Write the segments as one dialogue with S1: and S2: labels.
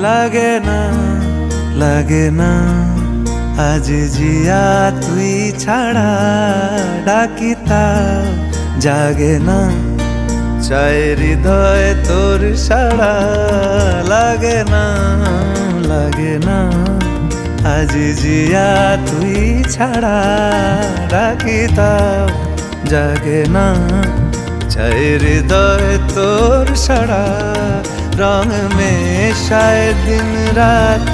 S1: লাগে না লাগে না আজ জিয়া তুই ছাড়া ডাকি তাও জাগে না চায় হৃদয় তোর সাড়া লাগে না লাগে না আজ জিয়া তুই ছাড়া ডাকি তাও জাগে না চায় হৃদয় তোর সাড়া রং মেশায় দিন রাত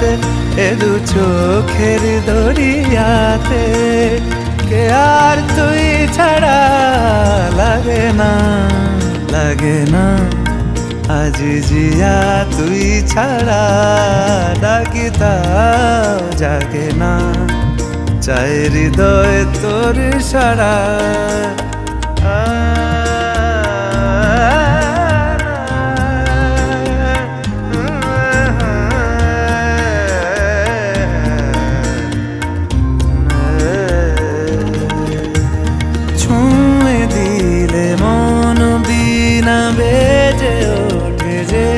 S1: এ দু চোখের দরিয়াতে কে আর তুই ছাড়া লাগে না লাগে না আজ জিয়া তুই ছাড়া ডাকি তাও জাগে না চায় হৃদয় তোর সাড়া ছুঁয়ে দিলে মন বিনা বেজে ওঠে যে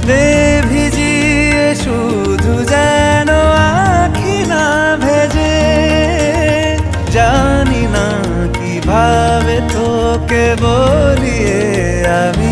S1: দে ভিজিয়ে শুধু যেন আখি না ভেজে জানি না কিভাবে তোকে বলিয়ে আমি